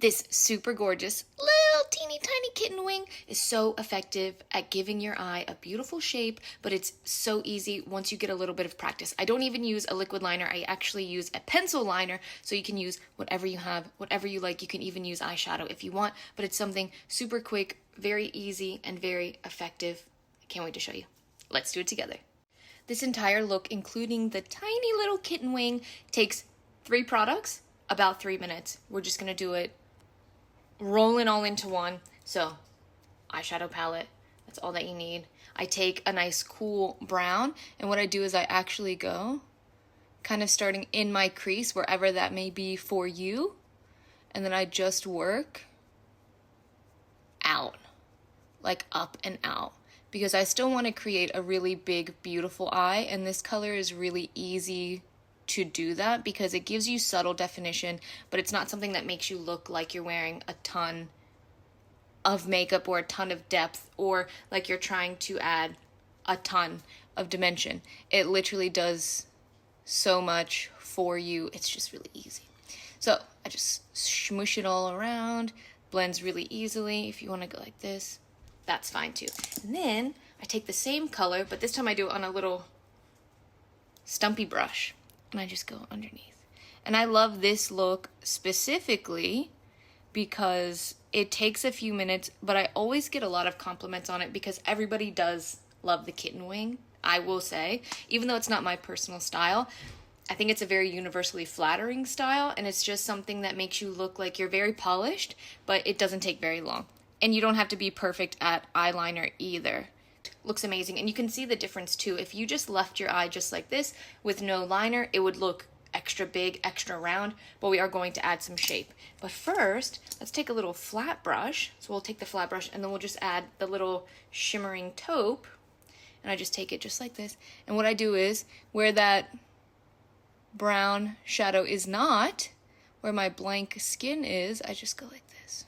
This super gorgeous little teeny tiny kitten wing is so effective at giving your eye a beautiful shape, but it's so easy once you get a little bit of practice. I don't even use a liquid liner. I actually use a pencil liner, so you can use whatever you have, whatever you like. You can even use eyeshadow if you want, but it's something super quick, very easy, and very effective. I can't wait to show you. Let's do it together. This entire look, including the tiny little kitten wing, takes 3 products, about 3 minutes. We're just gonna do it rolling all into one. So, eyeshadow palette, that's all that you need. I take a nice cool brown, and what I do is I actually go kind of starting in my crease, wherever that may be for you, and then I just work out, like up and out, because I still want to create a really big, beautiful eye, and this color is really easy to do that because it gives you subtle definition, but it's not something that makes you look like you're wearing a ton of makeup or a ton of depth, or like you're trying to add a ton of dimension. It literally does so much for you. It's just really easy. So I just smoosh it all around, blends really easily. If you want to go like this, that's fine too. And then I take the same color, but this time I do it on a little stumpy brush, and I just go underneath. And I love this look specifically because it takes a few minutes, but I always get a lot of compliments on it because everybody does love the kitten wing, I will say. Even though it's not my personal style, I think it's a very universally flattering style, and it's just something that makes you look like you're very polished, but it doesn't take very long. And you don't have to be perfect at eyeliner either. Looks amazing, and you can see the difference too. If you just left your eye just like this with no liner, it would look extra big, extra round, but we are going to add some shape. But first, let's take a little flat brush. So we'll take the flat brush, and then we'll just add the little shimmering taupe, and I just take it just like this. And what I do is, where that brown shadow is not, where my blank skin is, I just go like this.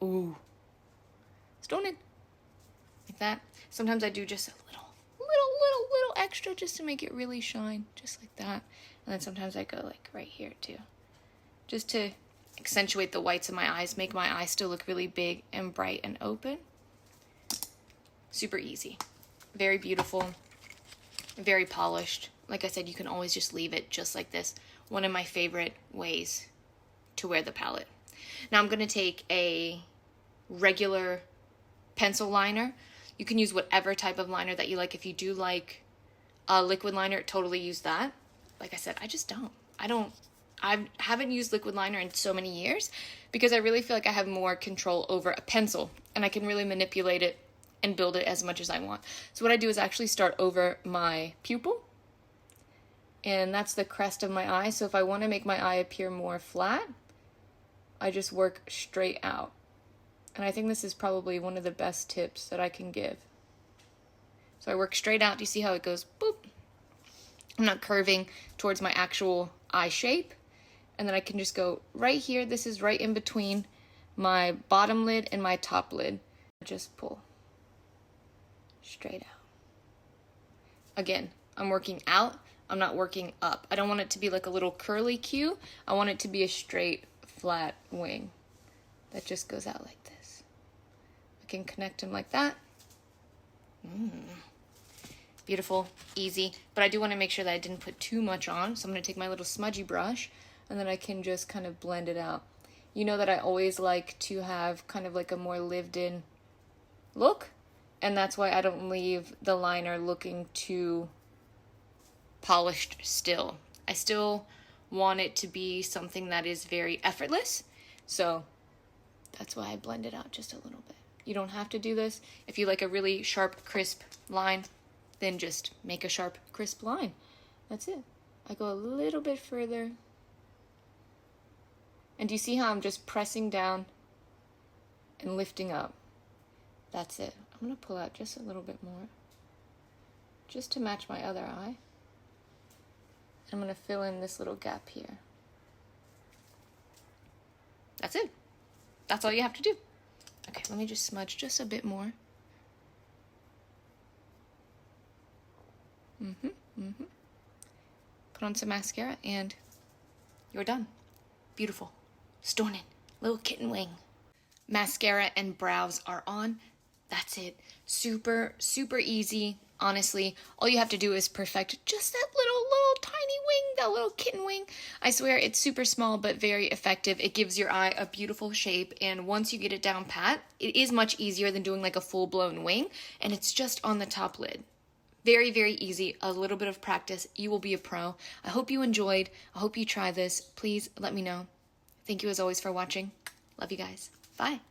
Ooh. Stone it. Like that. Sometimes I do just a little extra just to make it really shine, just like that. And then sometimes I go like right here too, just to accentuate the whites of my eyes, make my eyes still look really big and bright and open. Super easy, very beautiful, very polished. Like I said, you can always just leave it just like this. One of my favorite ways to wear the palette. Now I'm going to take a regular pencil liner. You can use whatever type of liner that you like. If you do like a liquid liner, totally use that. Like I said, I just don't. I haven't used liquid liner in so many years because I really feel like I have more control over a pencil, and I can really manipulate it and build it as much as I want. So what I do is actually start over my pupil, and that's the crest of my eye. So if I want to make my eye appear more flat, I just work straight out. And I think this is probably one of the best tips that I can give. So I work straight out. Do you see how it goes? Boop. I'm not curving towards my actual eye shape. And then I can just go right here. This is right in between my bottom lid and my top lid. Just pull straight out. Again, I'm working out. I'm not working up. I don't want it to be like a little curly Q. I want it to be a straight, flat wing that just goes out like this. I can connect them like that. Beautiful, easy, but I do want to make sure that I didn't put too much on, so I'm going to take my little smudgy brush, and then I can just kind of blend it out. You know that I always like to have kind of like a more lived-in look, and that's why I don't leave the liner looking too polished still. I still want it to be something that is very effortless, so that's why I blend it out just a little bit. You don't have to do this. If you like a really sharp, crisp line, then just make a sharp, crisp line. That's it. I go a little bit further. And do you see how I'm just pressing down and lifting up? That's it. I'm going to pull out just a little bit more, just to match my other eye. I'm going to fill in this little gap here. That's it. That's all you have to do. Okay, let me just smudge just a bit more. Put on some mascara and you're done. Beautiful. Stunning. Little kitten wing. Mascara and brows are on. That's it. Super, super easy. Honestly, all you have to do is perfect just that little tiny wing, that little kitten wing. I swear it's super small but very effective. It gives your eye a beautiful shape, and once you get it down pat, it is much easier than doing like a full-blown wing, and it's just on the top lid. Very, very easy. A little bit of practice, you will be a pro. I hope you enjoyed. I hope you try this. Please let me know. Thank you as always for watching. Love you guys. Bye.